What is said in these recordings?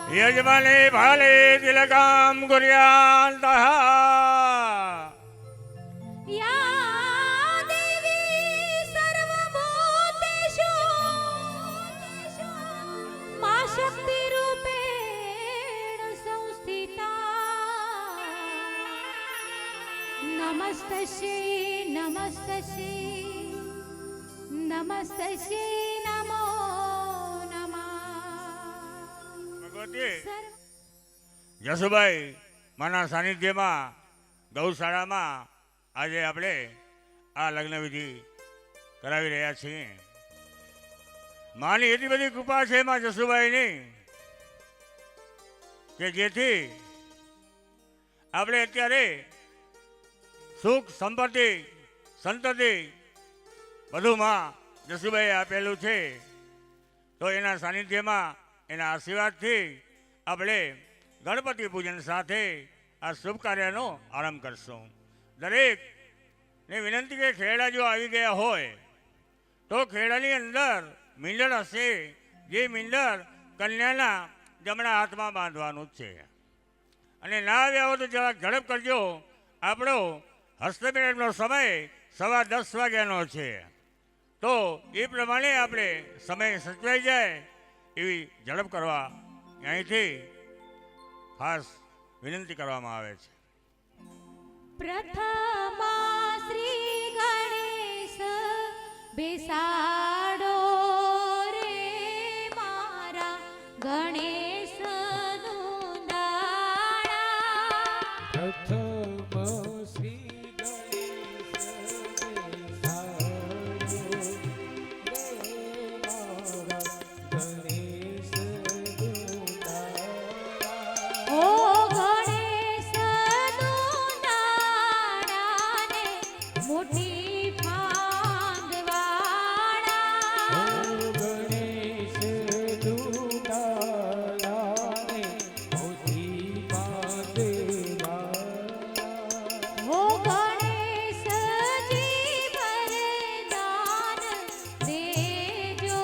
यजमाने भाले तिलकाम कुर्यान्तः या देवी सर्वभूतेषु मा शक्तिरूपेण संस्थिता नमस्तस्यै नमस्तस्यै नमस्तस्यै नमो नमः। ભગવતી જસુભાઈ માના સાનિધ્યમાં ગૌશાળામાં આજે આપણે આ લગ્ન વિધિ કરાવી રહ્યા છીએ. માની એટલી બધી કૃપા છે માં જસુભાઈની કે જેથી આપણે અત્યારે સુખ સંપત્તિ સંતતિ બધું માં જસુભાઈએ આપેલું છે. તો એના સાનિધ્યમાં એના આશીર્વાદથી આપણે ગણપતિ પૂજન સાથે આ શુભ કાર્યનો આરંભ કરશું. દરેકને વિનંતી કે ખેડા જો આવી ગયા હોય તો ખેડાની અંદર મીંડળ હશે, જે મીંડળ કન્યાના જમણા હાથમાં બાંધવાનું જ છે. અને ના આવ્યા હોય તો જરાક ઝડપ કરજો. આપણો હસ્તમેળાપનો સમય 10:15 વાગ્યાનો છે. તો એ પ્રમાણે આપણે સમય સચવાઈ જાય એવી ઝડપ કરવા અહીંથી ખાસ વિનંતી કરવામાં આવે છે. પ્રથમા શ્રી ગણેશ બેસાડો રે મારા ગણેશનું દાણા. પ્રથમ શ્રી ગણેશ બેસાડો ઓ ગણેશનું દાણાને મોટી ફાંદવાળા. ઓ ગણેશજી વરદાન દેજો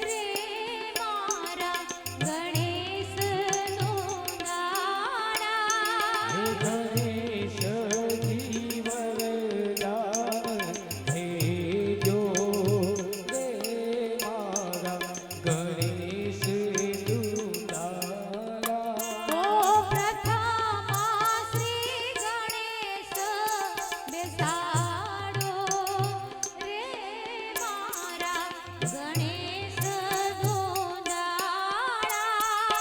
રે મારા ગણેશનું દાણા. ઓ પ્રથમા શ્રી ગણેશ બેસાડો રે મારા ગણેશનું દાણા.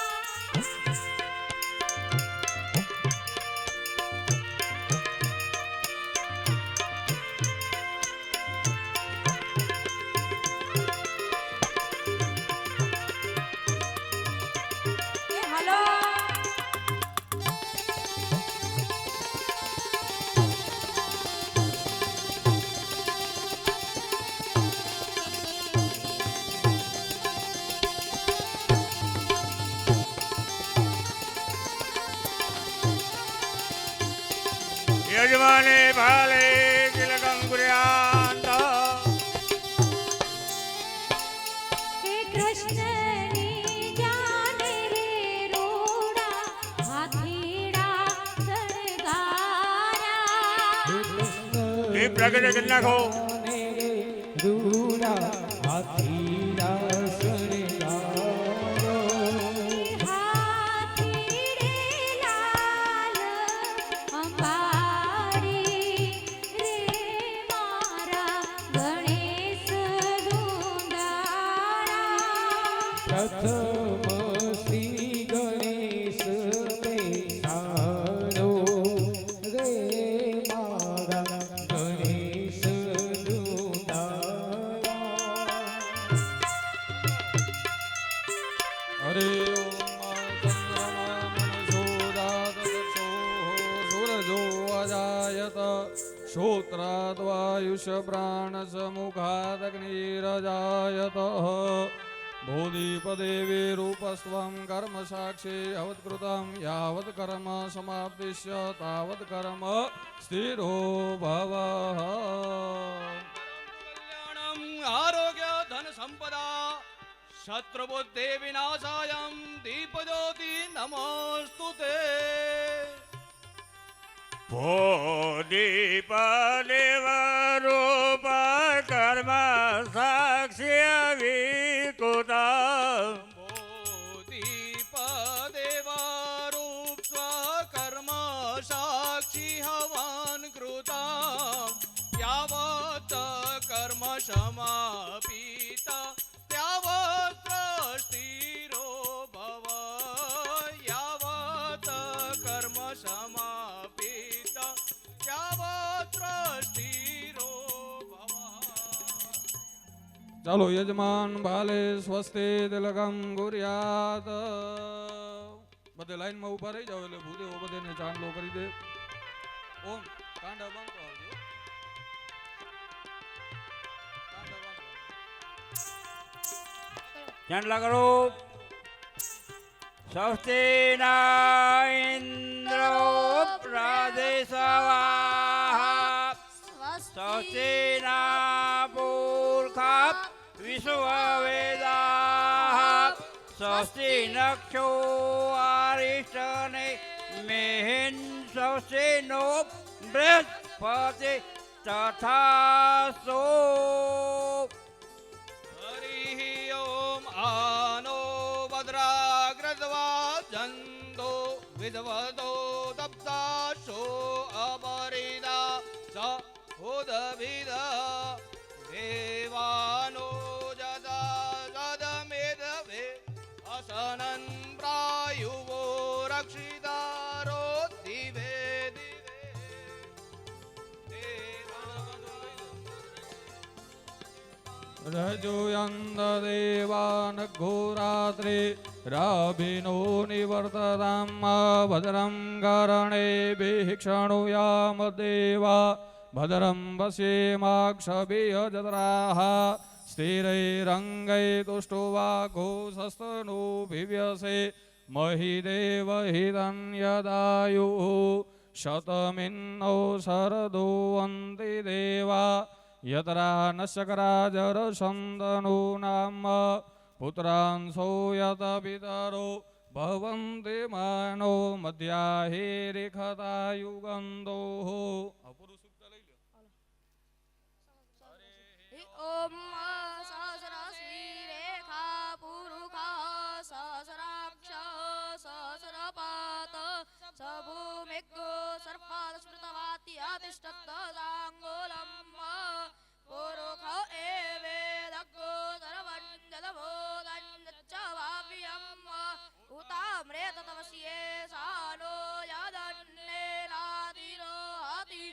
એ હાલો યજમાને ભાલે તિલકમ કુર્યાन्तઃ હે કૃષ્ણની જાને રે રોડા હાથીડા શણગારા. એ પ્રગટ કરી નાખો. હાથીડે લાલ અંબાડી રે મારા ગણેશનું દાણા. પ્રથમ શ્રી ગણેશ બેસાડો રે મારા ગણેશનું દાણા. હરે સૂરજો અજાયત શ્રોત્રાદ્વાયુષ પ્રાણસમુખાદગ્નિરજાયત ભૂદીપદેવી રૂપસ્વં કર્મ સાક્ષી અવત્કૃતમ યાવત કર્મ સમાપ્તિશ્ય તાવત કર્મ સ્થિરો ભવ. કલ્યાણમ આરોગ્ય ધન સંપદા શત્રુબુદ્ધિ વિનાશાયમ દીપજો નમોસ્તુતે ભો દીપ દેવ રૂપ કર્મ સાક્ષી વિકુતા બોધિપ દેવારૂપ સ્વકર્મ સાક્ષી હવાન કૃતા યાવત કર્મ સમાપિતા ત્યાવત સ્થિરો ભવ યાવત કર્મ સમાપિતા ત્યાવત સ્થિરો ભવ. ચાલો યજમાન ભાલે સ્વસ્તે તિલકમ ગુર્યાત. બધે લાઈનમાં ઊભા રહી જાવ એટલે ભૂદેવો બધાને ચાંદલો કરી દે. ઓમ કાંડા બાંધતો આવજો. કાંડા બાંધો. ચાંદલા કરો. સ્વસ્તિ ના ઇન્દ્રો પ્રદેશવાહ સ્વસ્તિ ના પૂર્ખા વિશ્વવેદાઃ સ્વસ્તિ નક્ષો આરિષ્ટને મેહિન સ્વસ્તિ નો બૃહસ્પતિ તથાસ્તુ. હરિ ઓમ આનો ભદ્રાગ્રદ્વા જંતો વિદ્વતો તપ્તાશો અપરિદા સ ઉદભિદ દેવાનો જદા સદમેદવે અસનન પ્રાયુવો રક્ષિતારો દિવે રજોયંદ દેવાન ઘોરાત્રે રાભિનો નિવર્તતામ ભદ્રમ કરણે ભીક્ષણુયામ દેવા ભદ્રમ પશ્યેમાક્ષભિયજત્રાઃ સ્થિરૈરંગૈ તુષ્ટુવાઘોષસ્તનો ભિવ્યસે મહિદેવ હિરણ્યદાયુઃ શતમિન્નો શરદો અંતિ દેવા યતરા નશકરાજરસંદનો નામ પુત્રાંશો યત પિતરો ભવન્તિ માનો મધ્યાહે રેખતા યુગંદો. પુરુષ સૂક્ત લઈ લ્યો. ઓમ સહસ્રશી રેખા પુરુષા સહસ્રાક્ષ સહસ્રપાત સભૂમિકો સર્પાદ સ્મૃતવાતિ અતિષ્ઠત સાંગોલમ પુરુષ એવેદગ્ગો સર્વં જલભોગં ચ વાવ્યમ ઉતામ્રે તતવસ્યે સાનો યદન્નેનાતિરો હતિ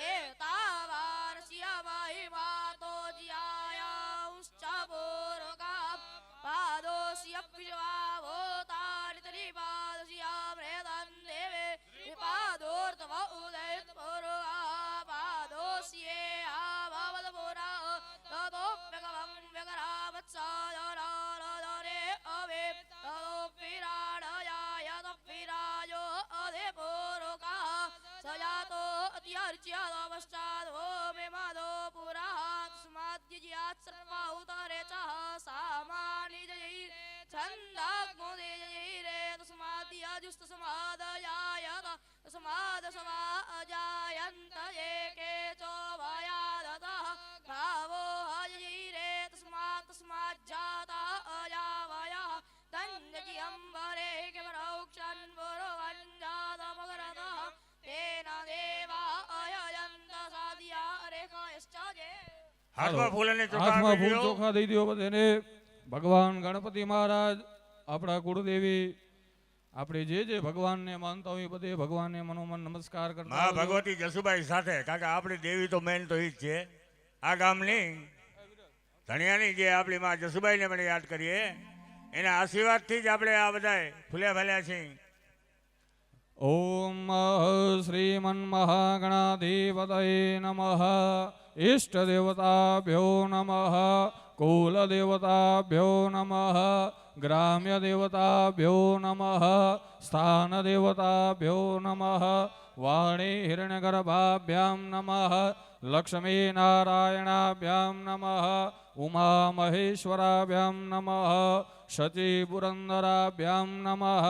એતાવારસ્ય મહિમાતો જ્યાયાંશ્ચ પુરુષા પાદોસ્ય વિશ્વાવોતાનિ ત્રિપાદસ્યામ્રેતં દેવે વિપાદોર્તવ ઉદયત પુરુષા પાદોસ્યે આભવદ પુરા તતોપ્યગવં વ્યગરાવત્સાયનાનદરે અવે તતોપિરાડયાય તપિરાજો અધે પુરુષા સજાતો અત્યર્ચ્યદવશ્ચાદો મે માદો પુરા તસ્માદ્યજ્યાत् સર્વા ઉતરે ચ સામાનિ જયૈ છંદાગ્મોદે જયૈરે તસ્માદ્યજુસ્તસમાદયાયત તસ્માદ સમાજાયંત એકે ચ ભયાદતઃ ભાવો હયૈરે તસ્માજ્જાતા અયાવયઃ તન્યજ્યંબરે કિમરૌક્ષन् પુરુવञ्जातमगरतઃ તેન દેવા અયયંત સાદિયા રેખયશ્ચ જે. હાથમાં ફૂલ અને ચોખા હાથમાં આપી ફૂલ દ્યો. ચોખા દઈ દો બધાને. ભગવાન ગણપતિ મહારાજ આપણા કુળદેવી આપણે જે ભગવાનને માનતા હોય બધે ભગવાનને મનોમન નમસ્કાર કરતા મા આવજો. ભગવતી જસુબાઈ સાથે કારણ કે આપણી દેવી તો મેન તો ઈ જ છે આ ગામની ધણિયાની જે આપણી માં જસુબાઈને પણ યાદ કરીએ એના આશીર્વાદથી જ આપણે આ બધાય ફૂલ્યા ફાલ્યા છીએ. ઓમ શ્રીમન્મહાગણાધિપતये નમઃ. ઇષ્ટદેવતાભ્યો નમઃ. કુલદેવતાભ્યો નમઃ. ગ્રામ્યદેવતાભ્યો નમઃ. સ્થાનદેવતાભ્યો નમઃ. વાણી હિરણ્યગર્ભાભ્યામ નમઃ લક્ષ્મીનારાયણાભ્યામ નમઃ ઉમામહેશ્વરાભ્યામ નમઃ શચીપુરંદરાભ્યામ નમઃ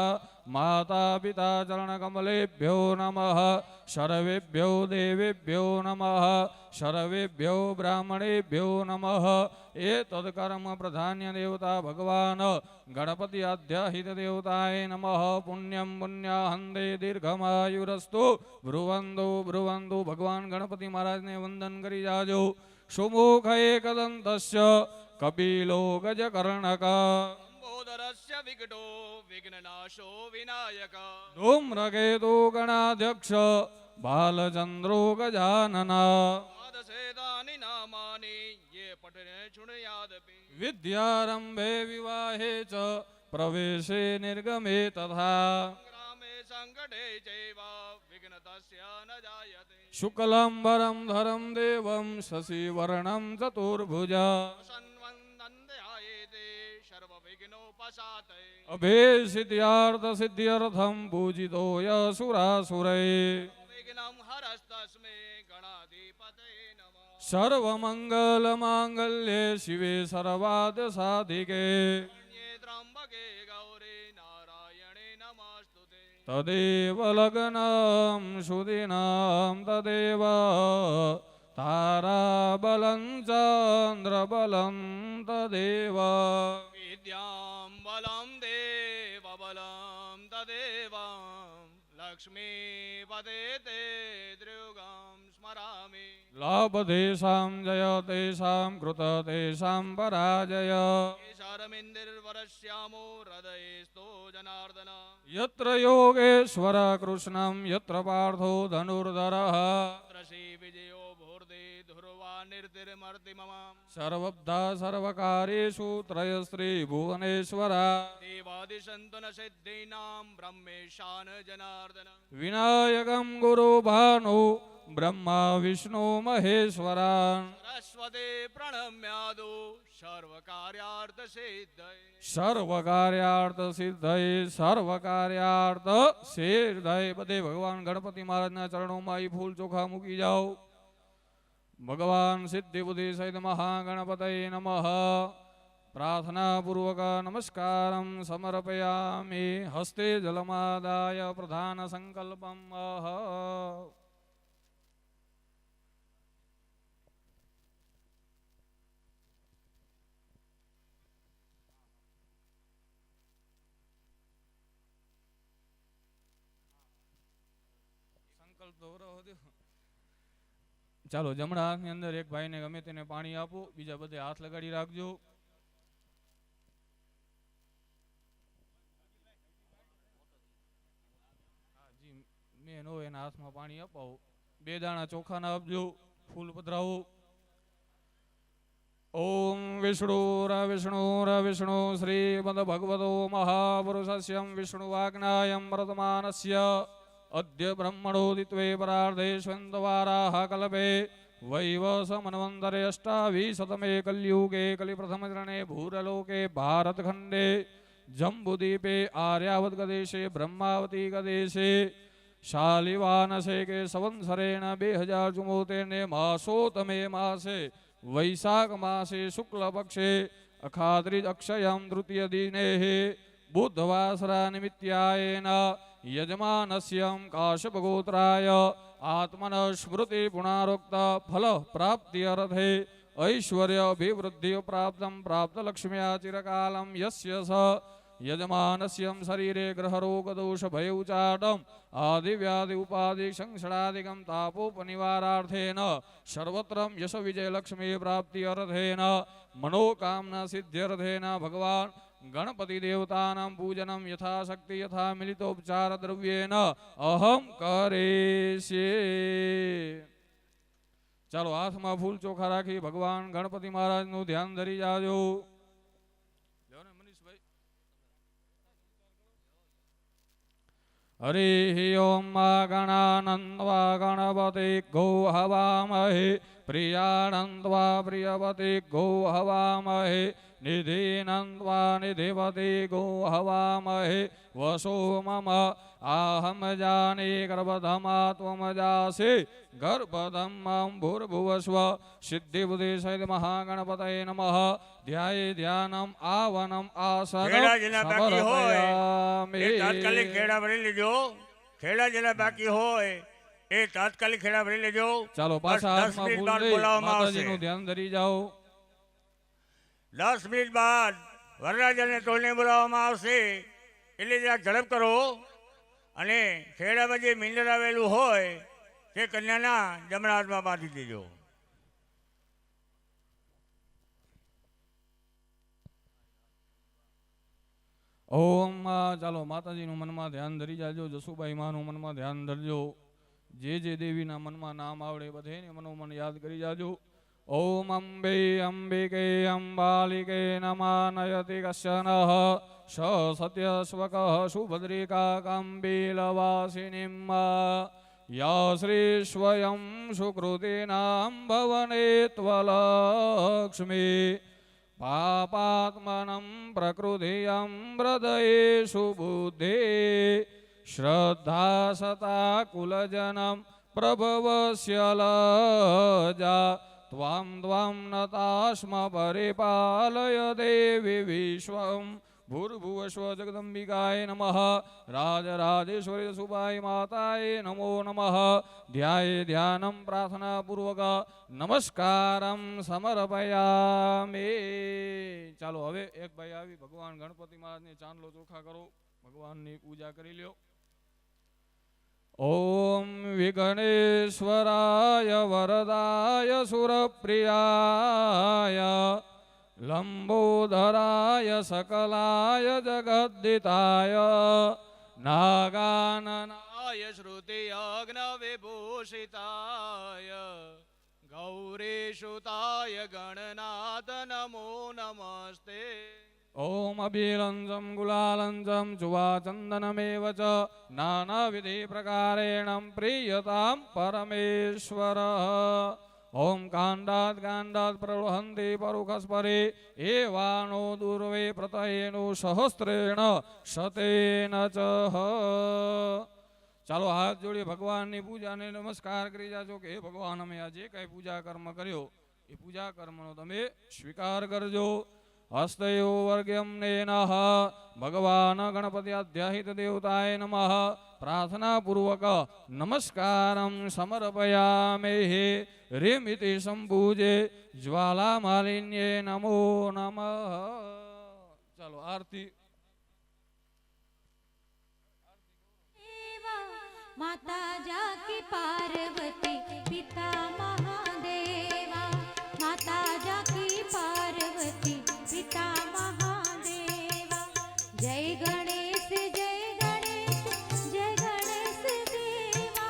માતા પિતા ચરણકમલેભ્યો નમઃ સર્વેભ્યો દેવેભ્યો નમઃ સર્વેભ્યો બ્રાહ્મણેભ્યો નમઃ એતત્કર્મ પ્રધાન્ય દેવતા ભગવાન ગણપતિ આધ્યાહિત દેવતાય નમઃ પુણ્યમ પુણ્યાહંદે દીર્ઘમાયુરસ્તુ ભ્રુવંદો ભ્રુવંદો ભગવાન ગણપતિ મહારાજને વંદન કરી જાજો સુમુખ એકદંતસ્ય કપિલો ગજકર્ણક લંબોદરસ્ય વિકટો વિઘ્નનાશો વિનાયક ધૂમ્રકેતુ ગણાધ્યક્ષ બાલચંદ્રો ગજાનના પાદસેતાનિ નામાની યે પઠને શૃણુયાદપી વિદ્યારંભે વિવાહે ચ પ્રવેશે નિર્ગમે તથા ગ્રામે સંકટે ચૈવ વિઘ્નતસ્ય ન જાયતે શુક્લંબરમ ધરમ દેવમ શશિવર્ણમ ચતુર્ભુજ સન્વંદન્ધ્યાયેતે સર્વવિઘ્નોપશાતये અભેસિદ્ધ્યાર્થ સિદ્ધ્યર્થમ પૂજિતો યસુરાસુરૈ વિઘ્नं હરસ્તસ્મે ગણાધિપતये નમઃ સર્વમંગલ માંગલ્યે શિવે સર્વાદ સાધિકે પુણ્યે ત્રંબકે ગૌરી નારાયણે નમસ્તુતે તદેવ લગ્નમ સુદિનામ તદેવ તારાબલં ચંદ્રબલં તદેવ વિદ્યાં બલં દેવ બલં તદેવ લક્ષ્મીપતે તે દૃગં સ્મરામિ લાભદેશામ જય તેષામ કૃત તેષામ પરાજય ઈશારમિન્દિર્વરશ્યામો હૃદયેસ્તો જનાર્દન યત્ર યોગેશ્વર કૃષ્ણં યત્ર પાર્થો ધનુર્ધરઃ તત્ર શ્રી વિજયો ભૂર્દે ધ્રુવા નિર્તિર્મર્તિ મમ સર્વબ્ધા સર્વકાર્યેષુ ત્રયસ્ત્રી ભુવનેશ્વરા દેવાદિશન્તુ ન સિદ્ધીનાં બ્રહ્મેશાન જનાર્દન વિનાયકં ગુરુભાનુ બ્રહ્મા વિષ્ણુ મહેશ્વરાન સરસ્વતે પ્રણમ્યાદો સર્વકાર્યાર્થ સિદ્ધયે સર્વકાર્યાર્થ સિદ્ધયે સર્વકાર્યાર્થ સિદ્ધયે બધે ભગવાન ગણપતિ મહારાજના ચરણોમાં ઈ ફૂલ ચોખા મૂકી જાઓ. ભગવાન સિદ્ધિ બુદ્ધિ સહિત મહાગણપતય નમઃ. પ્રાર્થના પૂર્વક નમસ્કારમ સમર્પયામિ. હસ્તે જલમાદાય પ્રધાન સંકલ્પમ ચાલો જમણા હાથની અંદર એક ભાઈને ગમે તેને પાણી આપો, બીજા બધે હાથ લગાડી રાખજો. મેં નો એના હાથમાં પાણી અપાવો. 2 દાણા ચોખાના આપજો. ફૂલ પધરાવો. ઓમ વિષ્ણુ શ્રીમદ ભગવતો મહાપુરુષસ્યમ વિષ્ણુવાગ્નાયમ વર્તમાનસ્ય અદ્ય બ્રહ્મણોદિત્વે પરાર્ધે સ્વંતવારાહ કલ્પે વૈવસમન્વંતરે અષ્ટાવિશતમે કલ્યુગે કલિપ્રથમચરણે ભૂરલોકે ભારતખંડે જંબુદીપે આર્યાવતગદેશે બ્રહ્માવતી ગદેશે શાલિવાનસે કે સંવત્સરેણ 2074 માસોતમે માસે વૈશાખ માસે શુક્લ પક્ષે અખાત્રિજ અક્ષયમ તૃતીય દિને બુધવાસરા નિમિત્યાયેન યજમાનસ્યમ કાશ્યપગોત્રાય આત્મન સ્મૃતિ પુણારોક્ત ફલ પ્રાપ્તિ અર્થે ઐશ્વર્ય અભિવૃદ્ધિ પ્રાપ્તમ પ્રાપ્ત લક્ષ્મ્યા ચિરકાલમ યસ્ય સ યજમાનસ્યમ શરીરે ગ્રહરોગ દોષ ભયૌચાટમ આદિવ્યાધિ ઉપાધિ સંક્ષણાદિકમ તાપોપનિવારાર્થેન સર્વત્રમ યશ વિજય લક્ષ્મી પ્રાપ્તિ અર્થેન મનોકામના સિદ્ધ્યર્થેન ભગવાન ગણપતિ દેવતાનાં પૂજનમ યથાશક્તિ યથા મિલિતોપચાર દ્રવ્યેન અહમ કરેષ્યે. ચાલો હાથમાં ફૂલ ચોખા રાખી ભગવાન ગણપતિ મહારાજનું ધ્યાન ધરી જાજો. હરિ ઓમ ગણાનંદવા ગણપતિ ગો હવામહે પ્રિયાનંદવા પ્રિયપતિ ગો હવામહે निधीनन्त्वा निधिपति गो हवामहे वसो मम आहम जाने गर्भधमा त्वमजासि गर्भधम्मं भूर्भुवस्व सिद्धिबुद्धि सहित महागणपतये नमः ध्याये ध्यानम आवनम आसनम ખેડા જેના બાકી હોય સમર્પયામિ એ તાત્કાલિક ખેડા ભરી લેજો. ખેડા જેના બાકી હોય એ તાત્કાલિક ખેડા ભરી લેજો. ચાલો બસ પાછા 10 હાથમાં મિનિટ ફૂલ બાદ લઈ બોલાવવામાં આવશે. માતાજીનું ધ્યાન ધરી જાઓ 10 મિનિટ બાદ વરરાજાને ટોળને બોલાવવામાં આવશે એટલે જરાક ઝડપ કરો અને ખેડામાં જે મિંડર આવેલું હોય તે કન્યાના જમણા હાથમાં બાંધી દેજો. ઓમ ચાલો માતાજીનું મનમાં ધ્યાન ધરી જાજો જસુબાઈ માનું મનમાં ધ્યાન ધરજો જે જે દેવીના મનમાં નામ આવડે બધાને મનોમન યાદ કરી જાજો ઓમ અંબે અંબિકે અંબાલિકે નમાનયતિ કશ્યનઃ સ સત્ય સ્વકઃ સુભદ્રિકા કાંબીલવાસિનીમ યા શ્રી સ્વયં સુકૃતિનામ ભવને ત્વલક્ષ્મી પાપાત્મनं પ્રકૃતિયં હૃદયેષુ બુદ્ધિ શ્રદ્ધા સતા કુલજનમ પ્રભવસ્ય લજા ત્વાં ત્વાં નતાસ્મ પરિપાલય દેવી વિશ્વં ભૂર્ભુવસ્વ જગદંબિકાય નમઃ રાજરાજેશ્વરી સુબાઈ માતાય નમો નમઃ ધ્યાયે ધ્યાનમ પ્રાર્થનાપૂર્વક નમસ્કારમ સમર્પયામિ. ચાલો હવે એક ભાઈ આવી ભગવાન ગણપતિ મહારાજને ચાંદલો ચોખા કરો ભગવાનની પૂજા કરી લ્યો. ઓમ વિઘ્નેશ્વરાય વરદાય સુરપ્રિયાય લંબોદરાય સકલાય જગદ્દિતાય નાગાનનાય श्रुतियग्न विभूषिताय गौरीसुताय गणनाथ नमो नमस्ते. ओम अभिरंजम गुलालंजम जुवाचंदनमेव च नानाविधि प्रकारेण प्रीयतां परमेश्वर. ओम कांडात् कांडात् प्रवहन्ति परुखस्परे एवानो दूर्वे प्रतयेनु सहस्रेण शतेन च. ચાલો હાથ જોડી ભગવાનની પૂજાને નમસ્કાર કરી જાજો કે હે ભગવાન અમે આ જે કાંઈ પૂજા કર્મ કર્યો એ પૂજા કર્મનો તમે સ્વીકાર કરજો. હસ્તયો વર્ગ્યમ નેનઃ ભગવાન ગણપતિ અધ્યાહિત દેવતાય નમઃ પ્રાર્થના પૂર્વક નમસ્કારમ સમર્પયામે રેમિતિ સંપૂજે જ્વાલા માલિન્યે નમો નમઃ. ચાલો આરતી. माता जाकी पार्वती पिता महादेवा माता जाकी पार्वती पिता महादेवा. जय गणेश जय गणेश जय गणेश देवा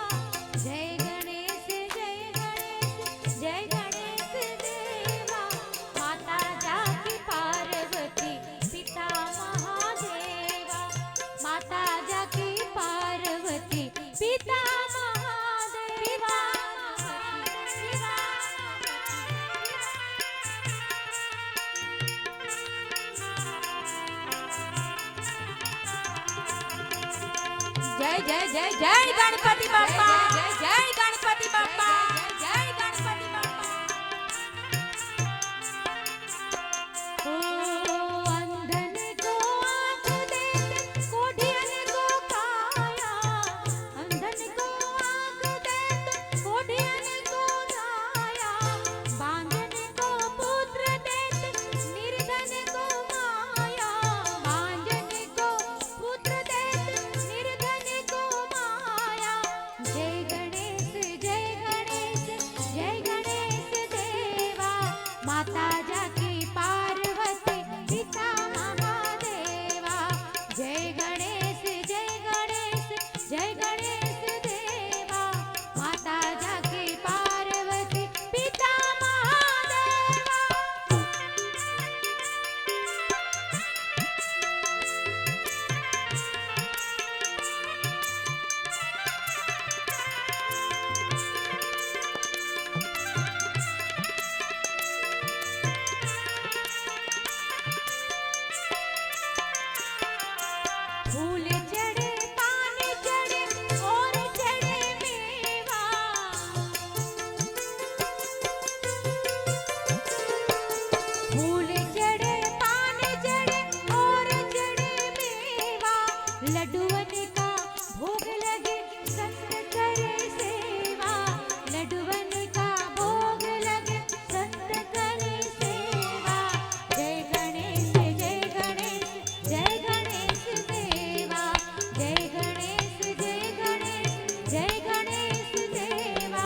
जय गणेश जय गणेश जय गणेश देवा. माता जाकी पार्वती पिता महादेवा माता जाकी पार्वती पिता महादेवा. जय जय जय जय गणपति बाप्पा जय जय गणपति बाप्पा जय गणपति बाप्पा. ओ अंधन को आँख देते कोढ़ियन को काया अंधन को आँख देते कोढ़ियन को काया. बांधन को पुत्र देते निर्धन को माया बांधन को पुत्र देते निर्धन को माया. जय फूल चढ़े पान चढ़े और चढ़े मेवा फूल चढ़े पान चढ़े और चढ़े मेवा लड्डुअन का भोग लगे संत करे सेवा लड्डुअन का भोग लगे संत करे सेवा जय गणेश जय गणेश जय गणेश देवा जय गणेश जय गणेश जय गणेश देवा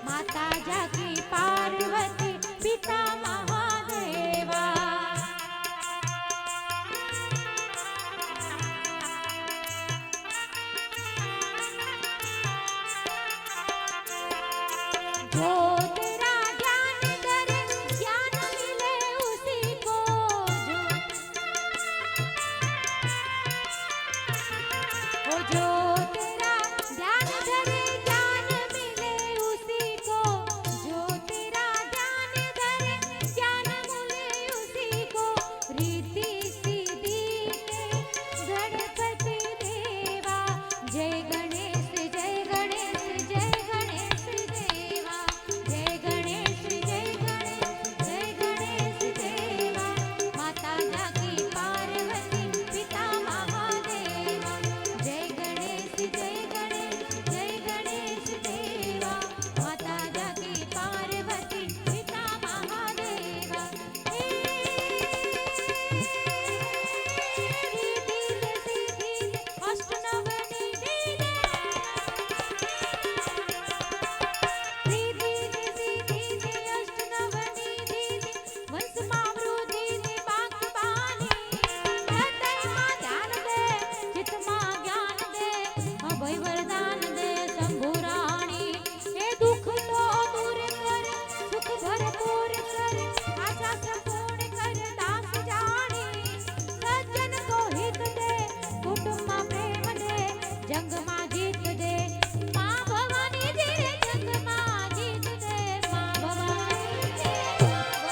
माता जाकी पार्वती पिता महादेवा जो तेरा ज्ञान करे ज्ञान मिले उसी को जो तेरा ज्ञान करे ज्ञान मिले उसी को जो तेरा ज्ञान करे ज्ञान मिले उसी को रीति सीधी के गणपति देवा जय गणेश जय गणेश जय गणेश देवा जय गणेश जय गणेश जय गणेश देवा माता जाकी पार्वती पिता महादेवा जय गणेश जय गणेश जय गणेश देवा माता जाकी पार्वती पिता महादेवा अष्टनवनी दीने अष्टनवनी दीने वंश मावृद्धि दे बाक बानी हृदयમાં ધ્યાન દે ચિત્તમાં જ્ઞાન દે અભય વરદાન દે શંભુ રાણી એ દુઃખ તો દૂર કર સુખ ભરપૂર કર આશા સંપૂર્ણ કર દાસ જાણી સજ્જન તો હિત દે કુટુંબમાં પ્રેમ દે જંગમાં જીત દે મા ભવાની ધીરે જંગમાં જીત દે મા ભવાની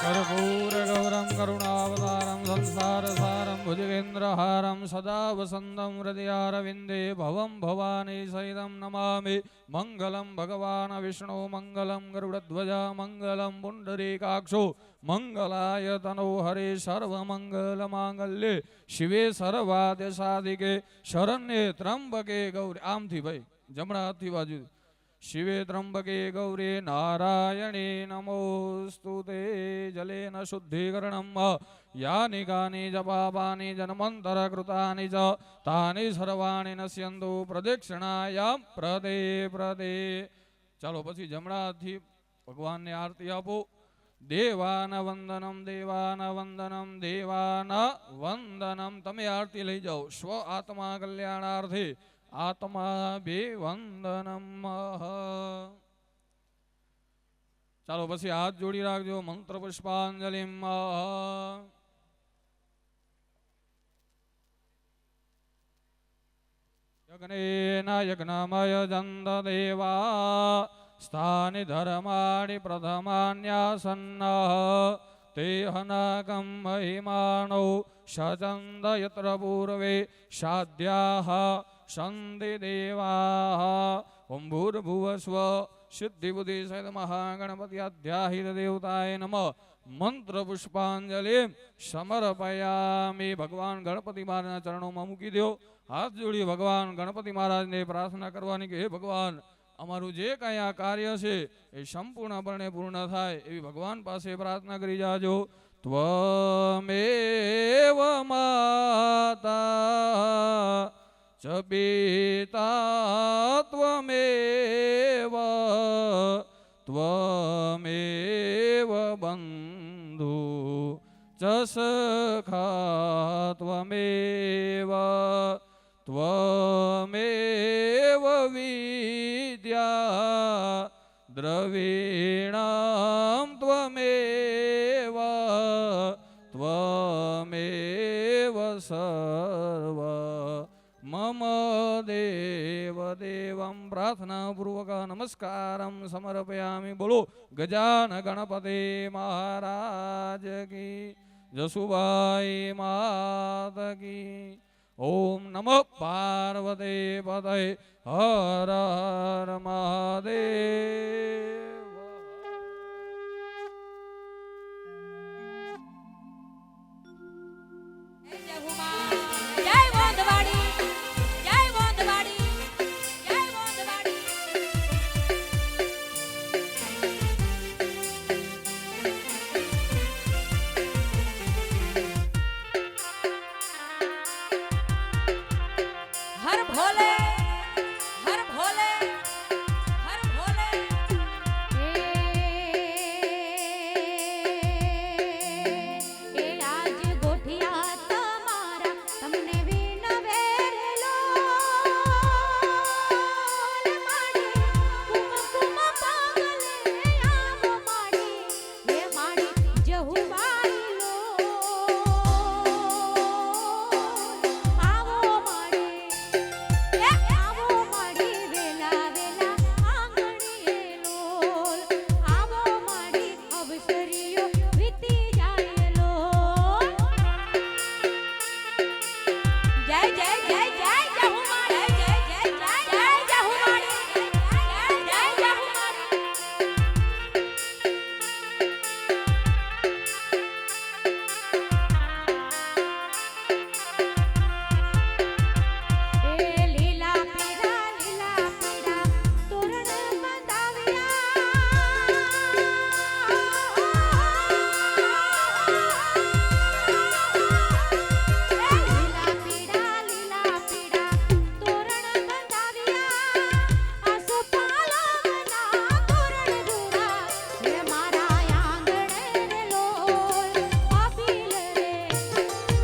कर्पूर गौरम करुणावतारम संसार सारम भुजगेन्द्रहारम सदा वसंतम हृदयारविंदे भवम भवानी सहितं नमामि मंगलम भगवान विष्णु मंगलम गरुड़ध्वज मंगलम पुंडरीकाक्षो मंगलाय तनो हरे सर्वमंगल मांगल्ये शिवे सर्वाद्य साधिके शरण्ये त्र्यंबके गौरी आमथी भाई जमणा हाथथी बाजू शिवे त्र्यंबके गौरी नारायणे नमोस्तुते जलेन शुद्धीकरणं यानि कानि च पापानि जन्मन्तरकृतानि च तानि सर्वाणि नश्यन्तु प्रदक्षिणायां प्रदे प्रदे ચાલો પછી જમણા હાથથી ભગવાનને આરતી આપો દેવાન વંદનમ દેવાન વંદનમ દેવાન વંદનમ તમે આરતી લઈ જાઓ સ્વ આત્મા કલ્યાણાર્થે આત્મા બે વંદનમ ચાલો પછી હાથ જોડી રાખજો મંત્ર પુષ્પાંજલિ યજ્ઞેન યજ્ઞમય જંત દેવા સ્થાનિ ધર્માણિ પ્રથમાન્યાસન્ન તે હનકં મહિમાણો શચંદ યત્ર પૂર્વે સાધ્યાઃ સંતિ દેવાઃ ઓમ ભૂર્ભુવસ્વ સિદ્ધિબુદ્ધિ સહિત મહાગણપતિ અધ્યાહિત દેવતાય નમઃ મંત્ર પુષ્પાંજલિ સમર્પયામિ ભગવાન ગણપતિ મહારાજના ચરણોમાં મૂકી દો હાથ જોડી ભગવાન ગણપતિ મહારાજને પ્રાર્થના કરવાની કે હે ભગવાન અમારું જે કાંઈ આ કાર્ય છે એ સંપૂર્ણપણે પૂર્ણ થાય એવી ભગવાન પાસે પ્રાર્થના કરી જાજો ત્વમેવ માતા ચ પિતા ત્વમેવ ત્વમેવ બંધુ ચ સખા ત્વમેવ ત્વમેવ વિદ્યા દ્રવીણાં ત્વમેવ ત્વમેવ સર્વ મમ દેવ દેવં પ્રાર્થનાપૂર્વક નમસ્કારં સમર્પયામિ બોલો ગજાન ગણપતે મહારાજ કી જસુભાઈ માત કી ઓમ નમઃ પાર્વતી પતય હર હર મહાદેવ. જય હુમા, જય વોંધવાડી, જય વોંધવાડી, જય વોંધવાડી. હર ભોલે, હર ભોલે, હર ભોલે. એ આજ ગોઠિયા તમારા તમને વિનવે રે લોલ માડી કુમકુમ પાગલે આવો માડી હે માડી જહુ માડી લો આવો માડી એ આવો માડી વેલા વેલા આંગણીએ લોલ આવો માડી અવસરીઓ વીતી જાય લોલ. જય જય જય જય જહુ માડી, જય જય જય જય જહુ માડી, જય જય જહુ માડી. એ લીલા પીળા તોરણ બંધાવ્યા. લીલા પીળા તોરણ બંધાવ્યા. આસો પાલવના તોરણ જુડા હે મારા આંગણે રે લોલ આબીલ રે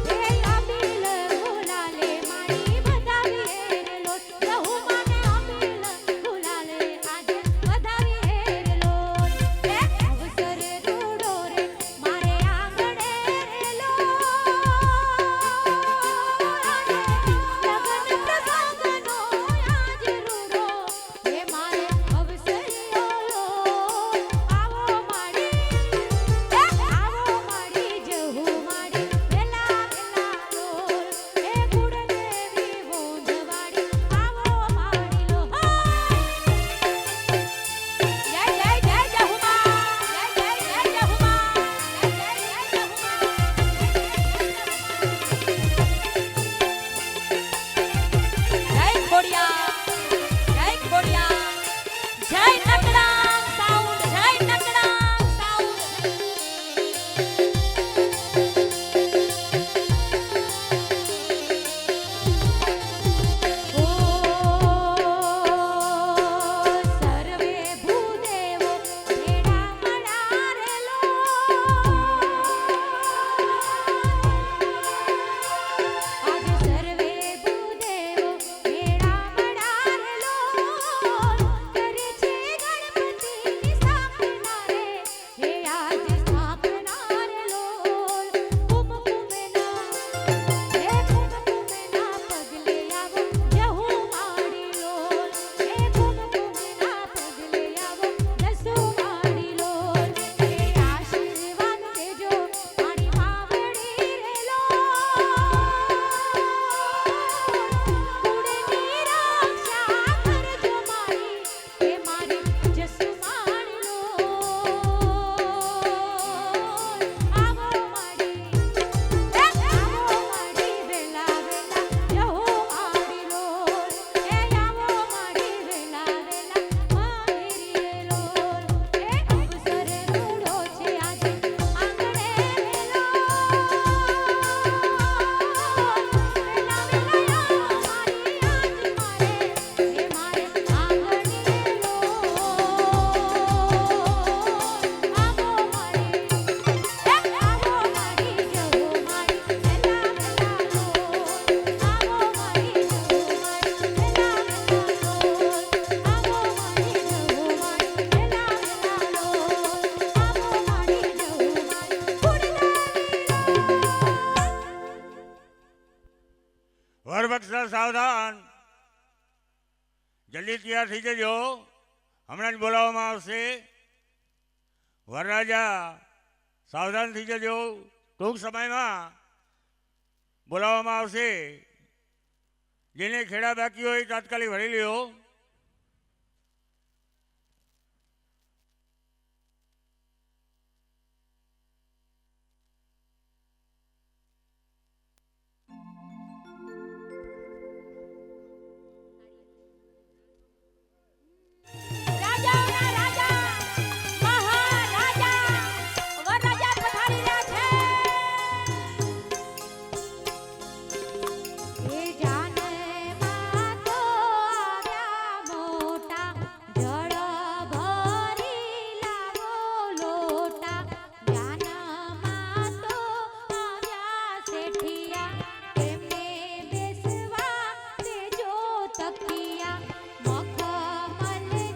હે આબીલ ગુલાલે મારી વધાવી રે લોલ જહુ માને આબીલ ગુલાલે આજે વધાવી રે લોલ. હે અવસર રૂડો રે મારે આંગણે રે લોલ લગન પ્રસંગનો આજ રૂડો હે મારે અવસરીઓ લોલ આવો માડી હે આવો માડી જહુ માડી વેલા વેલા લોલ હે ગુણદેવી વોંધવાડી આવો માડી લો. જય જય જય જહુ મા, જય જય જય જહુ મા, જય જય જય જહુ મા. જય ખોડિયા, જય ખોડિયા, જય નકડા સાઉન્ડ, જય નકડા સાઉન્ડ. ઓ સર્વે ભૂદેવો ભેળા મળ્યા રે આજ સર્વે ભૂદેવો ભેળા મળ્યા રે લોલ કરે છે ગણપતિની સ્થાપના રે હે આજ સ્થાપના રે લોલ કુમકુમના હે કુમકુમના પગલે આવો જહુ માડી લોલ હે કુમકુમના પગલે આવો જસુ માડી લોલ હે આશીર્વાદ દેજો મારી માવડી રે લોલ કુળની રક્ષા કરજો મારી હે મારી જસુ માડી લોલ આવો માડી હે આવો માડી વેલા વેલા જહુ માડી લોલ હે આવો માડી વેલા વેલા મારી રે લોલ હે અવસર રૂડો છે આજે આંગણે રે લોલ વેલા વેલા મારી આજ મારે હે મારે આંગણે રે લોલ આવો માડી હે આવો માડી જહુ માડી વેલા વેલા લોલ આવો માડી જહુ માડી વેલા વેલા લોલ આવો માડી જહુ માડી વેલા વેલા લોલ આવો માડી જહુ માડી વરબક્ષર સાવધાન, જલ્દી તૈયાર થઈ જજો, હમણાં જ બોલાવવામાં આવશે. વરરાજા સાવધાન થઈ જજો, ટૂંક સમયમાં બોલાવવામાં આવશે. જેને ખેડા બાકી હોય એ તાત્કાલિક ભરી લ્યો. રાજાઓના રાજા મહારાજા વરરાજા પધારી રહ્યા છે. એ જાનમાં તો આવ્યા મોટા જળ ભરી લાવો લોટા. જાનમાં તો આવ્યા શેઠિયા તેમને બેસવા દેજો તકિયા. મખમલની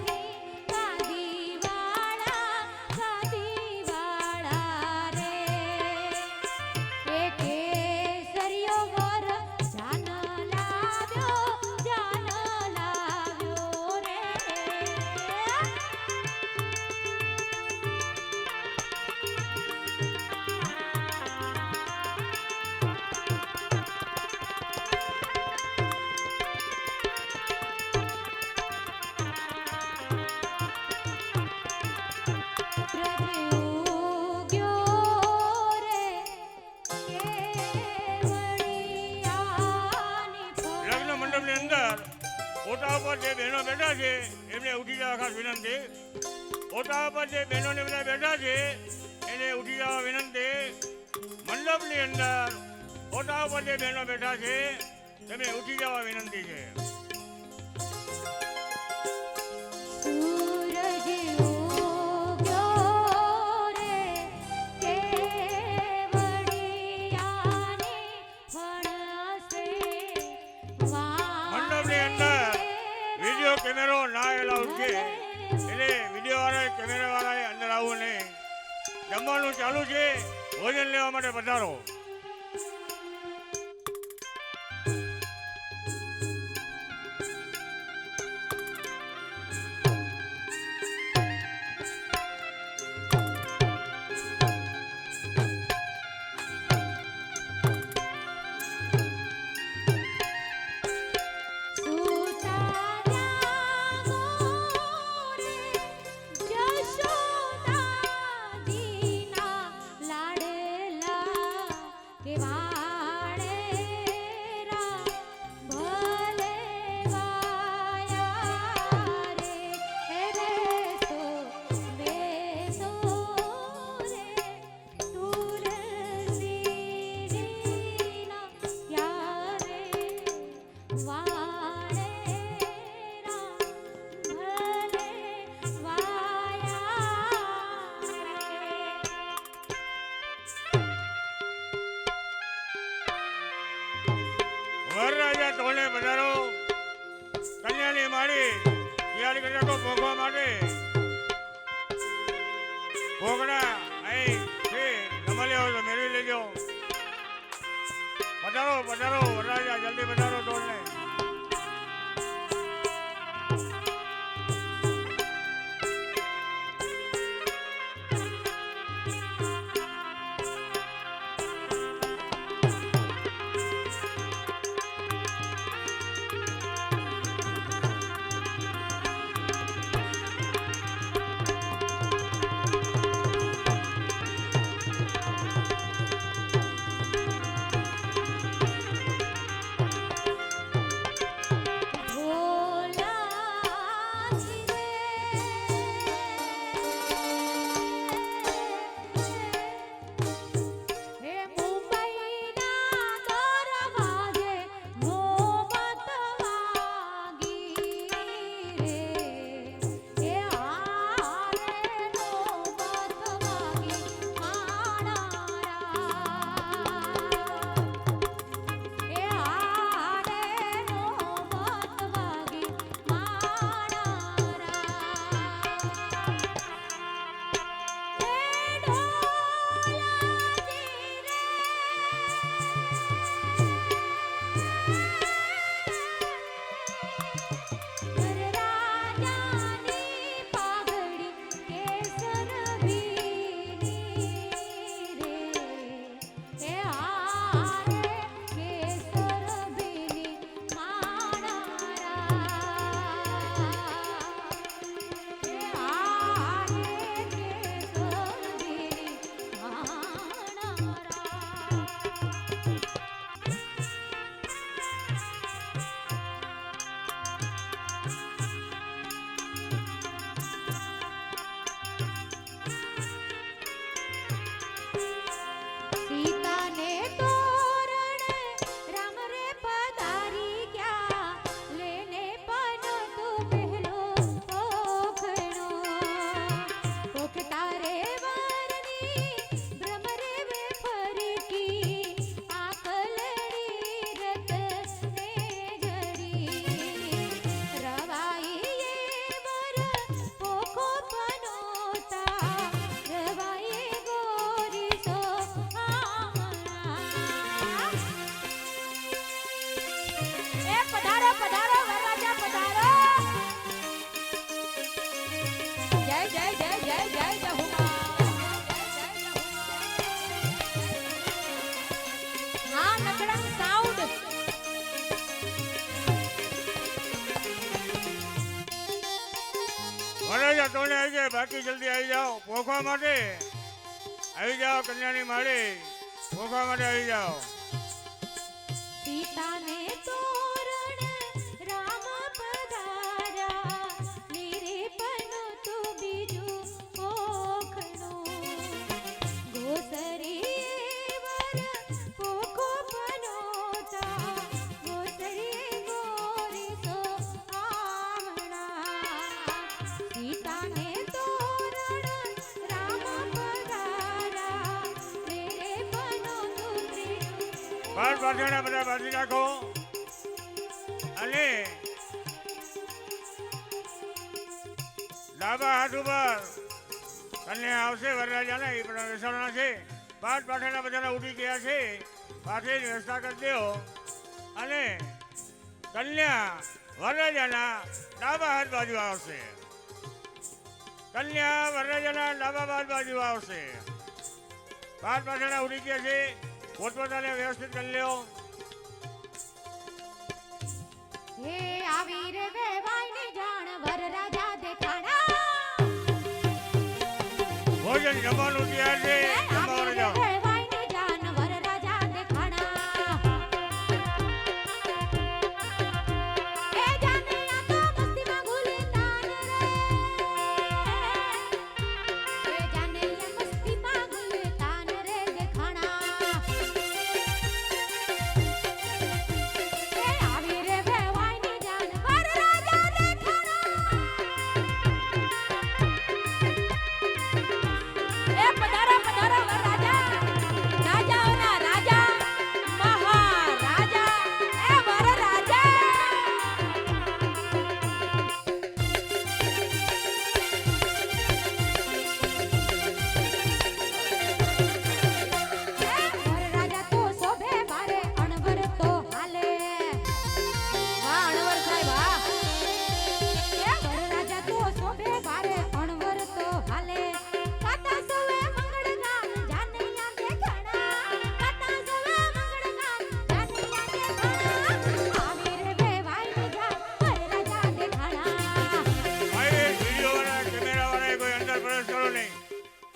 ગાદીવાળા રે એ કેસરીયો વર જાન લાવ્યો રે. લગ્ન મંડપની અંદર ઓટા ઉપર જે બહેનો બેઠા છે એમને ઉઠી જવા ખાસ વિનંતી. ઓટા ઉપર જે બહેનોને બધા બેઠા છે એને ઉઠી જવા વિનંતી. મંડપની અંદર ઓટા ઉપર જે બહેનો બેઠા છે તેમને ઉઠી જવા વિનંતી છે. સૂરજ ઉગ્યો રે કેવડિયાની ફણસે મંડપની અંદર વિડીયો કેમેરો ના એલાઉડ છે એટલે વિડીયો વાળા કેમેરા વાળાએ અંદર આવવું નહીં. જમવાનું ચાલુ છે, ભોજન લેવા માટે પધારો. વરરાજા ટોળે પધારો. કન્યાની માળી તૈયાર કર્યા તો ભોગવા માટે ભોગડા અહીં છે, તમે લેવો તો મેળવી લેજો. પધારો પધારો વરરાજા, જલ્દી પધારો ટોળને. બીજા ત્રણે આવી જાય, બાકી જલ્દી આવી જાઓ પોખવા માટે. આવી જાઓ કન્યાની માળી, પોખવા માટે આવી જાઓ. સીતાને તોરણ રામ પધાર્યા, નિરેપનું તું બીજું પોખણું. ગોસરી વર પોખો પનોતા, ગોસરી ગોરીસો આમણા. સીતાને તોરણ રામ પધાર્યા, નિરેપનું તું ત્રીજું. પાઠ પાઠાણા બધા બાંધી નાખો અને ડાબા હાથ ઉપર કન્યા આવશે વરરાજાના, એ પણ બેસાડવાના છે. પાઠ પાઠાણા બધાના ઉઠી ગયા છે, પાઠેની વ્યવસ્થા કરી દો અને કન્યા વરરાજાના ડાબા હાથ બાજુ આવશે. કન્યા વરરાજાના ડાબા હાથ બાજુ આવશે. પાઠ પાઠાણા ઉઠી ગયા છે, પોતપોતાને વ્યવસ્થિત કરી લ્યો. હે આવી રે વેવાઈની જાણ વરરાજા દેખાણા. ભોજન જમવાનું તૈયાર છે, હે જમવા આવી રે જાઓ. વેવાઈની જાણ વરરાજા દેખાણા. એ જાને આ તો મસ્તીમાં ગુલતાન રે. એ જાને આ મસ્તીમાં ગુલતાન રે દેખાણા. એ આવી રે વેવાઈની જાણ વરરાજા દેખાણા. એ પધારો પધારો વરરાજા, રાજાઓના રાજા, મહારાજા, એ વરરાજા. વરરાજા તો શોભે મારે અણવર તો હાલે. વાહ અણવર સાહેબ વાહ. એ વરરાજા તો શોભે મારે અણવર તો હાલે. કાતા સોવે મંગળગામ જાનૈયા દેખાણા. કાતા સોવે મંગળગામ જાનૈયા દેખાણા. આવી રે વેવાઈની જાણ વરરાજા દેખાણા. ભાઈ વિડીયોવાળા, કેમેરાવાળાએ કોઈ અંદર પ્રવેશ કરો નહીં.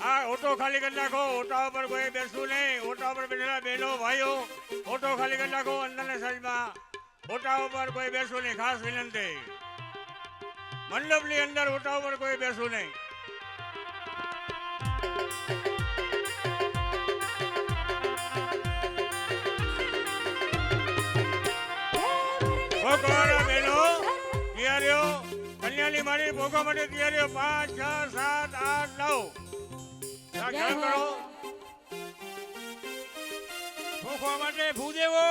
આ ઓટો ખાલી કરી નાખો, ઓટા ઉપર કોઈ બેસવું નહીં. ઓટા ઉપર બેઠેલા બહેનો ભાઈઓ ઓટો ખાલી કરી નાખો. અંદરની સાઈડમાં ઓટા ઉપર કોઈ બેસવું નહીં, ખાસ વિનંતી. મંડપની અંદર ઓટા ઉપર કોઈ બેસવું નહીં. પોખવાના બહેનો તૈયારીઓ, કન્યાની મારી પોખવા માટે તૈયારીઓ. 5, 6, 7, 8, 9 ચાલુ કરો. પોખવા માટે ભૂદેવો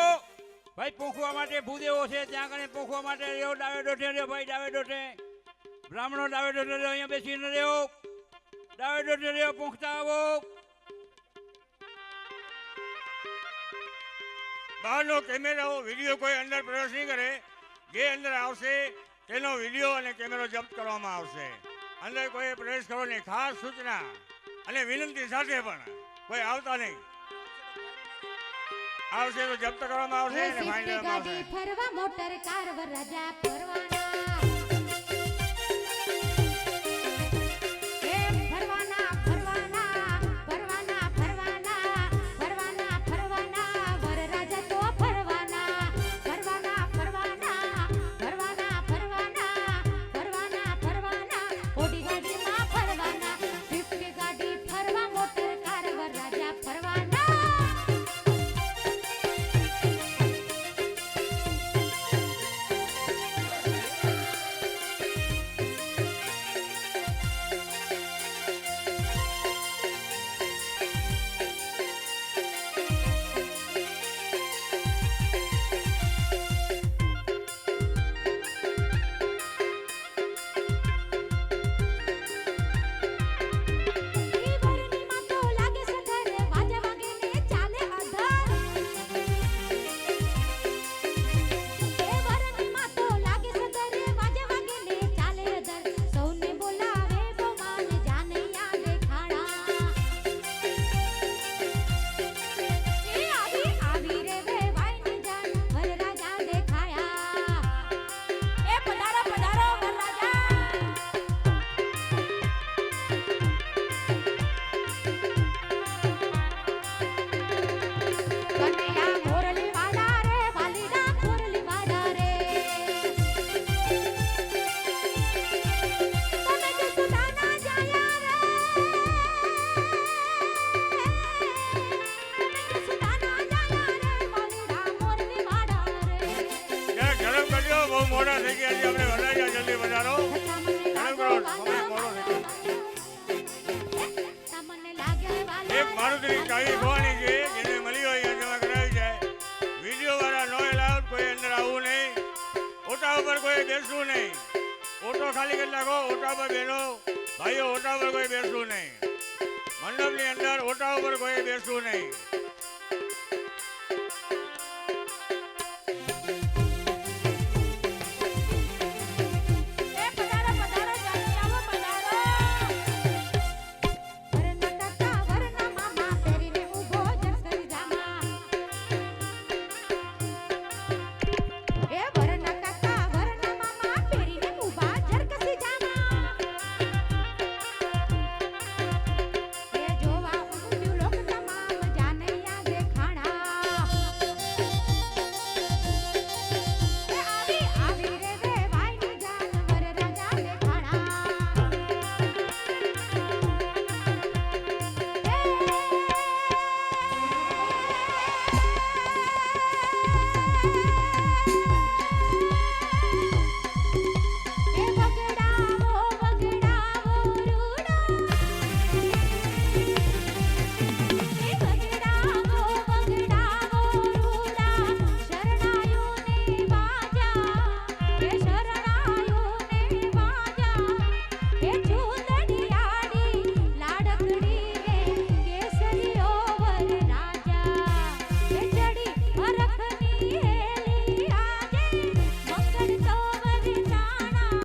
ભાઈ, પોખવા માટે ભૂદેવો છે, ત્યાં આગળ પોખવા માટે રહ્યો. ડાવે ડોઠે રહ્યો ભાઈ, ડાવે ડોઠે. બ્રાહ્મણો ડાવે ડોઠે રહ્યો, અહીંયા બેસીને રહ્યો. ડાવે ડોઠે રહ્યો, પોખતા આવો. બહારનો કેમેરાઓ વિડીયો કોઈ અંદર પ્રવેશ નહીં કરે. જે અંદર આવશે તેનો વિડીયો અને કેમેરો જપ્ત કરવામાં આવશે. અંદર કોઈ પ્રવેશ કરો નહીં, ખાસ સૂચના અને વિનંતી સાથે પણ કોઈ આવતા નહીં. આવશે તો જપ્ત કરવામાં આવશે એ અને ફાઇન સીટી લેવામાં ગાડી આવશે. ફરવા મોટર કાર વરરાજા ફરવાના. એ ફરવાના ફરવાના ફરવાના ફરવાના ફરવાના ફરવાના વરરાજા તો ફરવાના. ફરવાના ફરવાના ફરવાના ફરવાના ફરવાના ફરવાના. ઓડી ગાડીમાં ફરવાના. સ્વિફ્ટ ગાડી ફરવા મોટર કાર વરરાજા ફરવાના. શીખવાની છે, જેને મળી હોય અહીંયા જમા કરાવી જાય. વિડીયો વાળા નો એલાઉડ, કોઈ અંદર આવવું નહીં. ઓટા ઉપર કોઈ બેસવું નહીં. ઓટો ખાલી કરી નાખો. ઓટા પર બેનો ભાઈઓ, ઓટા પર કોઈ બેસવું નહીં. મંડપની અંદર ઓટા ઉપર કોઈ બેસવું નહીં.